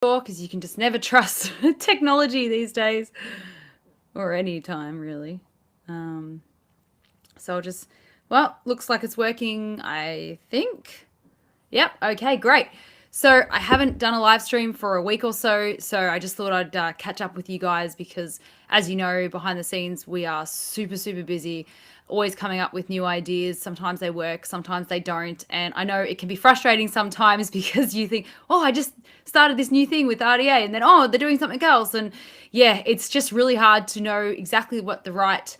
because you can just never trust technology these days, or any time really. So I'll just, well, looks like it's working, I think. Yep, okay, great. So I haven't done a live stream for a week or so, so I just thought I'd catch up with you guys because, as you know, behind the scenes, we are super, super busy, always coming up with new ideas. Sometimes they work, sometimes they don't. And I know it can be frustrating sometimes because you think, oh, I just started this new thing with RDA, and then, oh, they're doing something else. And yeah, it's just really hard to know exactly what the right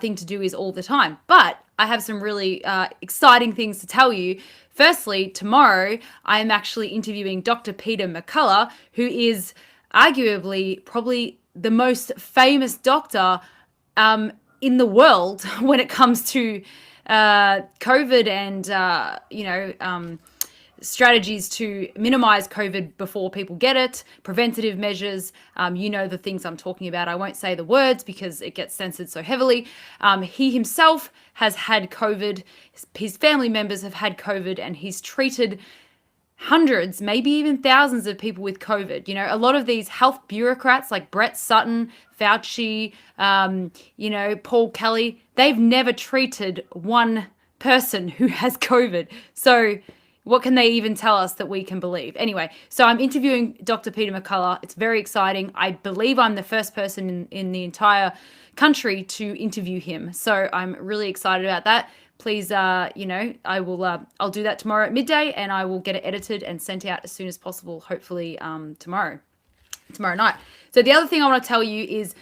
thing to do is all the time. But I have some really exciting things to tell you. Firstly, tomorrow I am actually interviewing Dr. Peter Mccullough, who is arguably probably the most famous doctor in the world when it comes to COVID and strategies to minimize COVID before people get it, preventative measures. You know the things I'm talking about. I won't say the words because it gets censored so heavily. He himself has had COVID. His family members have had COVID, and he's treated hundreds, maybe even thousands of people with COVID. You know, a lot of these health bureaucrats like Brett Sutton, Fauci, Paul Kelly, they've never treated one person who has COVID. So what can they even tell us that we can believe? Anyway, so I'm interviewing Dr. Peter Mccullough. It's very exciting. I believe I'm the first person in the entire country to interview him. So I'm really excited about that. Please, I'll do that tomorrow at midday, and I will get it edited and sent out as soon as possible, hopefully tomorrow night. So the other thing I want to tell you is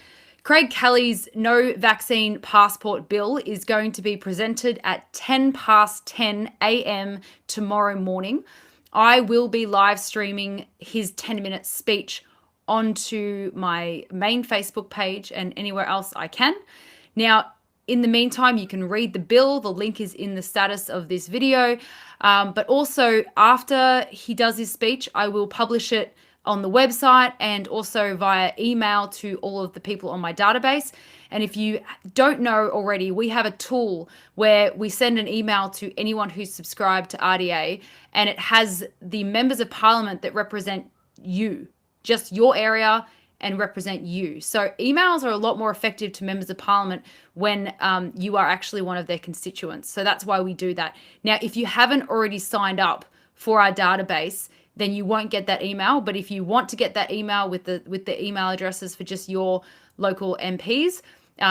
Craig Kelly's no vaccine passport bill is going to be presented at 10 past 10 a.m. tomorrow morning. I will be live streaming his 10-minute speech onto my main Facebook page and anywhere else I can. Now, in the meantime, you can read the bill. The link is in the status of this video. But also, after he does his speech, I will publish it on the website and also via email to all of the people on my database. And if you don't know already, we have a tool where we send an email to anyone who's subscribed to RDA, and it has the members of parliament that represent you, just your area, and represent you. So emails are a lot more effective to members of parliament when you are actually one of their constituents. So that's why we do that. Now, if you haven't already signed up for our database, then you won't get that email. But if you want to get that email with the email addresses for just your local MPs,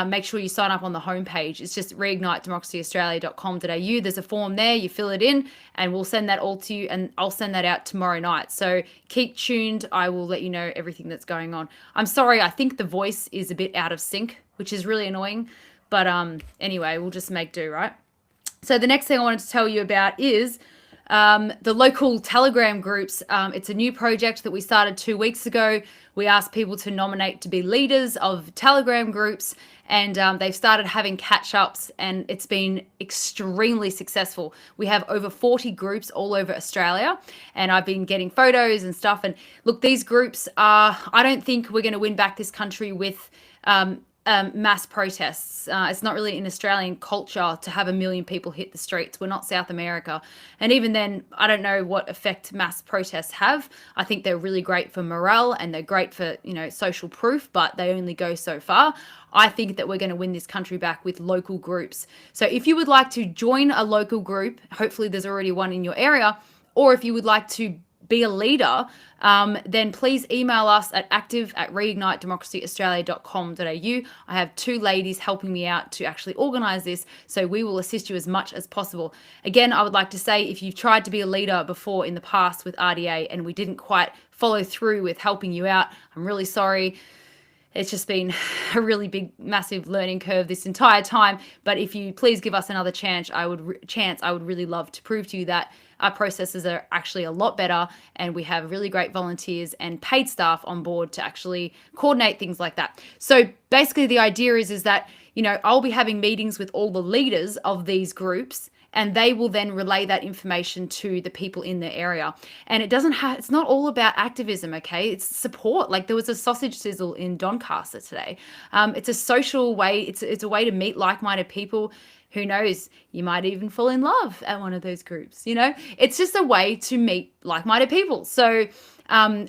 make sure you sign up on the homepage. It's just reignitedemocracyaustralia.com.au. There's a form there. You fill it in, and we'll send that all to you, and I'll send that out tomorrow night. So keep tuned. I will let you know everything that's going on. I'm sorry. I think the voice is a bit out of sync, which is really annoying. But anyway, we'll just make do, right? So the next thing I wanted to tell you about is the local Telegram groups. It's a new project that we started 2 weeks ago. We asked people to nominate to be leaders of Telegram groups, and they've started having catch-ups, and it's been extremely successful. We have over 40 groups all over Australia, and I've been getting photos and stuff. And look, these groups are, I don't think we're going to win back this country with mass protests. It's not really an Australian culture to have 1 million people hit the streets. We're not South America. And even then, I don't know what effect mass protests have. I think they're really great for morale, and they're great for, social proof, but they only go so far. I think that we're going to win this country back with local groups. So if you would like to join a local group, hopefully there's already one in your area, or if you would like to be a leader, then please email us at active@reignitedemocracyaustralia.com.au. I have 2 ladies helping me out to actually organize this, so we will assist you as much as possible. Again, I would like to say, if you've tried to be a leader before in the past with RDA and we didn't quite follow through with helping you out, I'm really sorry. It's just been a really big, massive learning curve this entire time. But if you please give us another chance, I would really love to prove to you that our processes are actually a lot better, and we have really great volunteers and paid staff on board to actually coordinate things like that. So basically the idea is that, I'll be having meetings with all the leaders of these groups, and they will then relay that information to the people in the area. And it's not all about activism, okay? It's support. Like, there was a sausage sizzle in Doncaster today. It's a social way. It's a way to meet like-minded people. Who knows? You might even fall in love at one of those groups. It's just a way to meet like-minded people. So I'm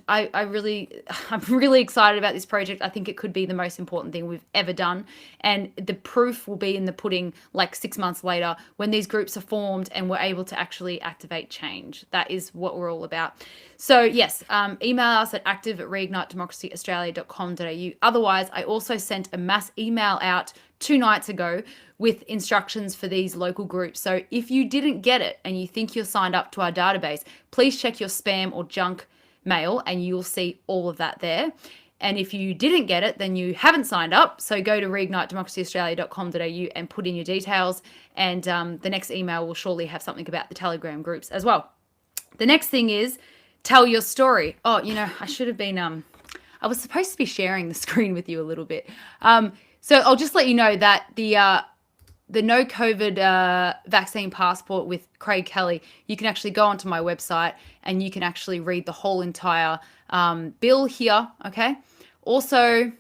really excited about this project. I think it could be the most important thing we've ever done. And the proof will be in the pudding, like 6 months later, when these groups are formed and we're able to actually activate change. That is what we're all about. So yes, email us at active@reignitedemocracyaustralia.com.au. Otherwise, I also sent a mass email out 2 nights ago with instructions for these local groups. So if you didn't get it and you think you're signed up to our database, please check your spam or junk mail and you'll see all of that there. And if you didn't get it, then you haven't signed up. So go to reignitedemocracyaustralia.com.au and put in your details. And the next email will surely have something about the Telegram groups as well. The next thing is tell your story. Oh, I should have been, I was supposed to be sharing the screen with you a little bit. So I'll just let you know that the no COVID vaccine passport with Craig Kelly, you can actually go onto my website and you can actually read the whole entire bill here. Okay. Also,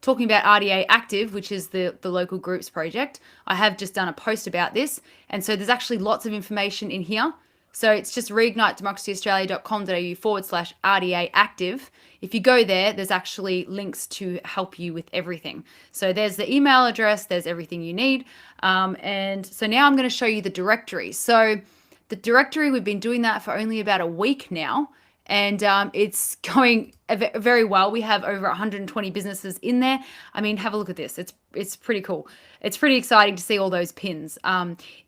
talking about RDA Active, which is the local groups project, I have just done a post about this. And so there's actually lots of information in here. So it's just reignitedemocracyaustralia.com.au/RDA Active. If you go there, there's actually links to help you with everything. So there's the email address, there's everything you need. And so now I'm going to show you the directory. So the directory, we've been doing that for only about a week now. And it's going very well. We have over 120 businesses in there. I mean, have a look at this. It's pretty cool. It's pretty exciting to see all those pins.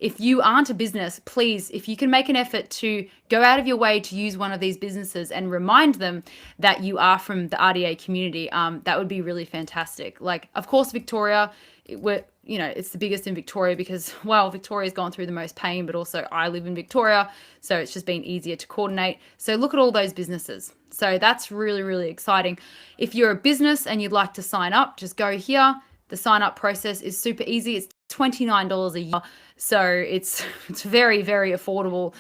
If you aren't a business, please, if you can make an effort to go out of your way to use one of these businesses and remind them that you are from the RDA community, that would be really fantastic. Like, of course, Victoria, it's the biggest in Victoria because, well, Victoria's gone through the most pain, but also I live in Victoria, so it's just been easier to coordinate. So look at all those businesses. So that's really, really exciting. If you're a business and you'd like to sign up, just go here. The sign up process is super easy. It's $29 a year. So it's very, very affordable.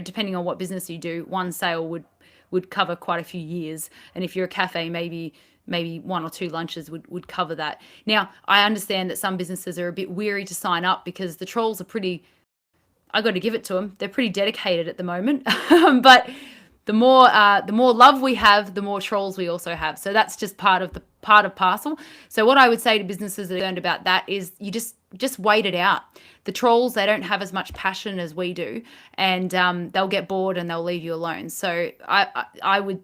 Depending on what business you do, one sale would cover quite a few years. And if you're a cafe, maybe 1 or 2 lunches would cover that. Now, I understand that some businesses are a bit weary to sign up because the trolls are I got to give it to them. They're pretty dedicated at the moment. But the more love we have, the more trolls we also have. So that's just part of parcel. So what I would say to businesses that are learned about that is you just wait it out. The trolls, they don't have as much passion as we do, and they'll get bored and they'll leave you alone. So I would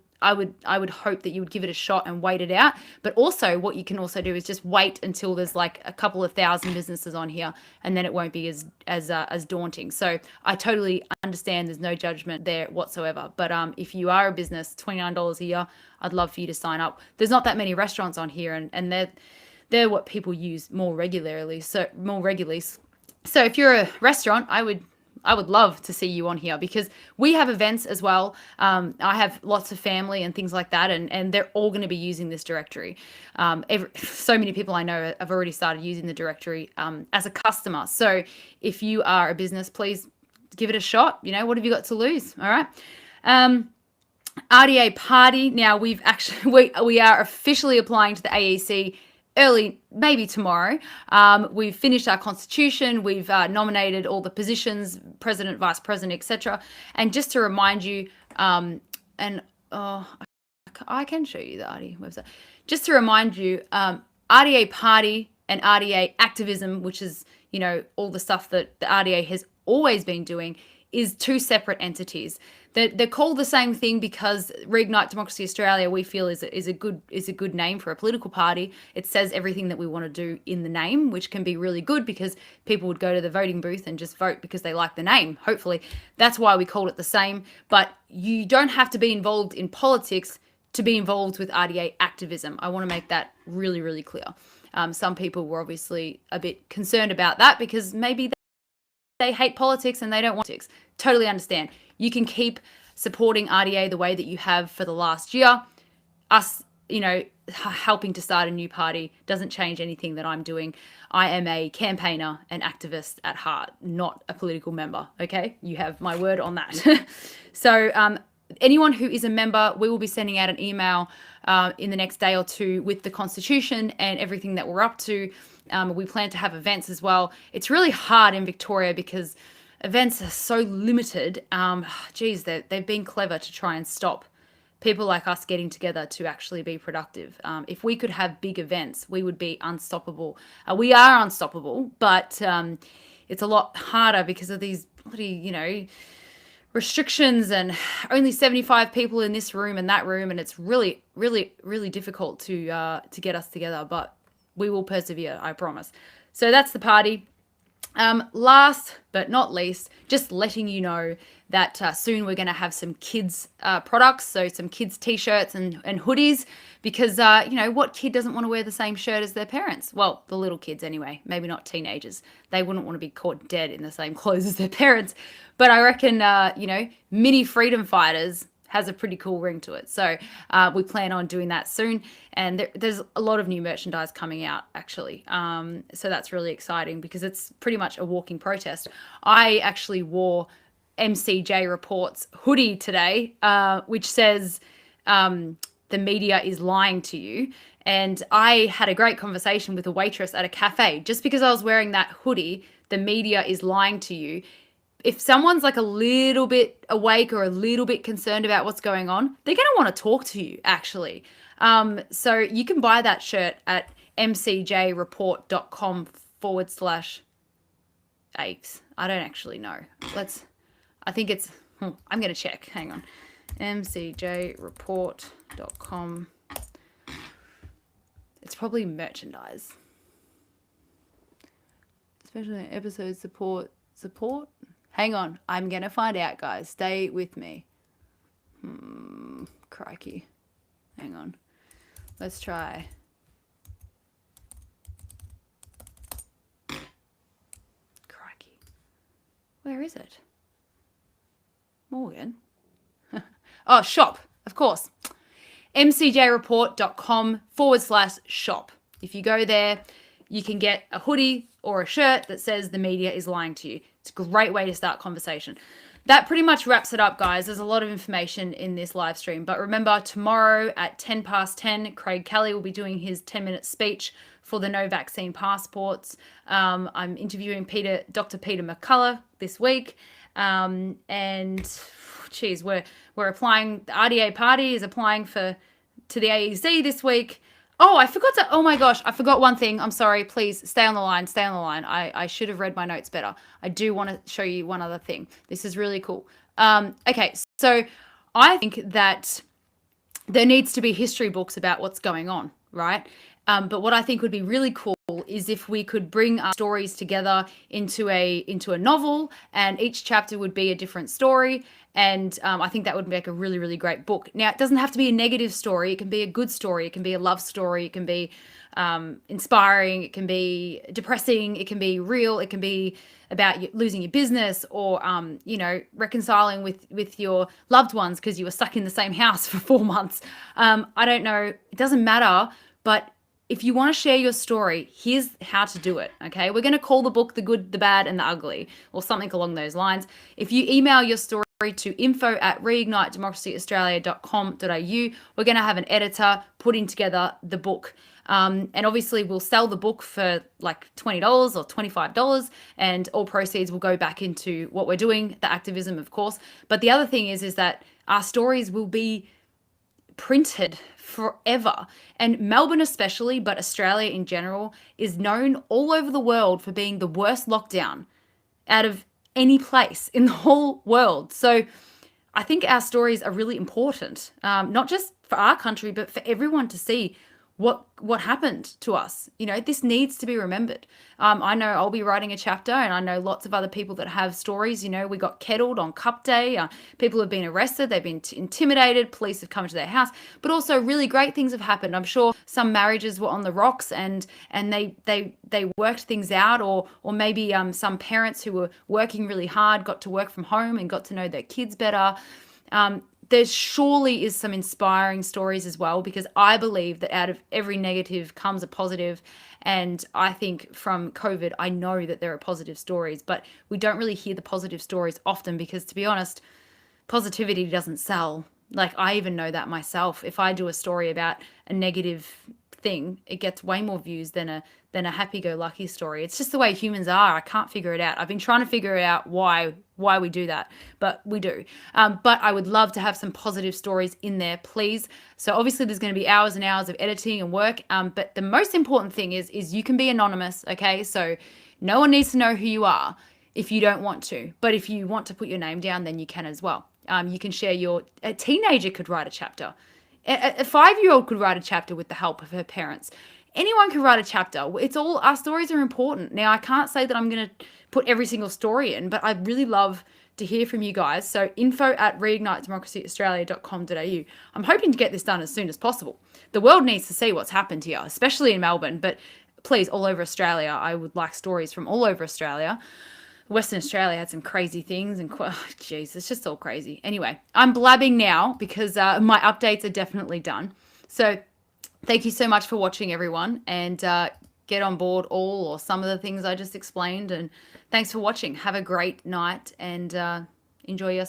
hope that you would give it a shot and wait it out. But also what you can also do is just wait until there's like a couple of thousand businesses on here, and then it won't be as daunting. So I totally understand there's no judgment there whatsoever. But if you are a business, $29 a year, I'd love for you to sign up. There's not that many restaurants on here, and they're what people use more regularly. So if you're a restaurant, I would love to see you on here because we have events as well. I have lots of family and things like that, and they're all going to be using this directory. So many people I know have already started using the directory as a customer. So if you are a business, please give it a shot. What have you got to lose? All right. RDA Party. Now we are officially applying to the AEC early, maybe tomorrow. We've finished our constitution. We've nominated all the positions, president, vice president, etc. And just to remind you, I can show you the RDA website. Just to remind you, RDA Party and RDA Activism, which is, all the stuff that the RDA has always been doing, is 2 separate entities. They're called the same thing because Reignite Democracy Australia, we feel, is a good name for a political party. It says everything that we want to do in the name, which can be really good because people would go to the voting booth and just vote because they like the name. Hopefully, that's why we called it the same. But you don't have to be involved in politics to be involved with RDA activism. I want to make that really, really clear. Some people were obviously a bit concerned about that because maybe they hate politics and they don't want politics. Totally understand. You can keep supporting RDA the way that you have for the last year. Us, helping to start a new party doesn't change anything that I'm doing. I am a campaigner and activist at heart, not a political member. Okay, you have my word on that. So anyone who is a member, we will be sending out an email in the next day or 2 with the constitution and everything that we're up to. We plan to have events as well. It's really hard in Victoria because events are so limited. Geez, they've been clever to try and stop people like us getting together to actually be productive. If we could have big events, we would be unstoppable. We are unstoppable, but it's a lot harder because of these bloody, restrictions and only 75 people in this room and that room, and it's really, really, really difficult to get us together. But we will persevere, I promise. So that's the party. Last but not least, just letting you know that soon we're going to have some kids products, so some kids t-shirts and hoodies, because what kid doesn't want to wear the same shirt as their parents? Well, the little kids anyway, maybe not teenagers. They wouldn't want to be caught dead in the same clothes as their parents. But I reckon mini freedom fighters has a pretty cool ring to it. So we plan on doing that soon. And there's a lot of new merchandise coming out, actually. So that's really exciting because it's pretty much a walking protest. I actually wore MCJ Report's hoodie today, which says the media is lying to you. And I had a great conversation with a waitress at a cafe. Just because I was wearing that hoodie, the media is lying to you. If someone's like a little bit awake or a little bit concerned about what's going on, they're going to want to talk to you, actually. So you can buy that shirt at mcjreport.com/apes. I don't actually know. I think it's, I'm going to check. Hang on. mcjreport.com. It's probably merchandise. Especially episode support. Hang on, I'm going to find out, guys. Stay with me. Crikey. Hang on. Let's try. Crikey. Where is it? Morgan? Oh, shop, of course. mcjreport.com/shop. If you go there, you can get a hoodie or a shirt that says the media is lying to you. It's a great way to start conversation. That pretty much wraps it up, guys. There's a lot of information in this live stream. But remember, tomorrow at 10:10, Craig Kelly will be doing his 10-minute speech for the no vaccine passports. I'm interviewing Dr. Peter Mccullough this week. And geez, we're applying. The RDA party is applying to the AEC this week. Oh, oh my gosh, I forgot one thing. I'm sorry. Please stay on the line. I should have read my notes better. I do want to show you one other thing. This is really cool. Okay, so I think that there needs to be history books about what's going on, right? But what I think would be really cool is if we could bring our stories together into a novel, and each chapter would be a different story. And I think that would make a really, really great book. Now, it doesn't have to be a negative story. It can be a good story. It can be a love story. It can be inspiring. It can be depressing. It can be real. It can be about losing your business, or reconciling with your loved ones because you were stuck in the same house for 4 months. I don't know. It doesn't matter. But if you want to share your story, here's how to do it, okay? We're going to call the book The Good, the Bad, and the Ugly, or something along those lines. If you email your story to info@reignitedemocracyaustralia.com.au, we're going to have an editor putting together the book. And obviously we'll sell the book for like $20 or $25, and all proceeds will go back into what we're doing, the activism, of course. But the other thing is that our stories will be printed forever. And Melbourne especially, but Australia in general, is known all over the world for being the worst lockdown out of any place in the whole world. So I think our stories are really important, not just for our country, but for everyone to see what happened to us. This needs to be remembered. I know I'll be writing a chapter, and I know lots of other people that have stories. We got kettled on Cup Day. People have been arrested. They've been intimidated. Police have come to their house. But also really great things have happened. I'm sure some marriages were on the rocks, and they worked things out, or maybe some parents who were working really hard got to work from home and got to know their kids better. There surely is some inspiring stories as well, because I believe that out of every negative comes a positive. And I think from COVID, I know that there are positive stories, but we don't really hear the positive stories often because, to be honest, positivity doesn't sell. Like, I even know that myself. If I do a story about a negative thing, it gets way more views than a happy-go-lucky story. It's just the way humans are. I can't figure it out. I've been trying to figure out why we do that, but we do. But I would love to have some positive stories in there, please. So obviously there's going to be hours and hours of editing and work, but the most important thing is you can be anonymous, okay? So no one needs to know who you are if you don't want to, but if you want to put your name down, then you can as well. You can share a teenager could write a chapter. A 5-year-old could write a chapter with the help of her parents. Anyone could write a chapter. It's all, our stories are important. Now, I can't say that I'm going to put every single story in, but I'd really love to hear from you guys. So info@reignitedemocracyaustralia.com.au. I'm hoping to get this done as soon as possible. The world needs to see what's happened here, especially in Melbourne, but please, all over Australia. I would like stories from all over Australia. Western Australia had some crazy things and geez, it's just all crazy. Anyway, I'm blabbing now because my updates are definitely done. So thank you so much for watching, everyone, and get on board all or some of the things I just explained. And thanks for watching. Have a great night and enjoy your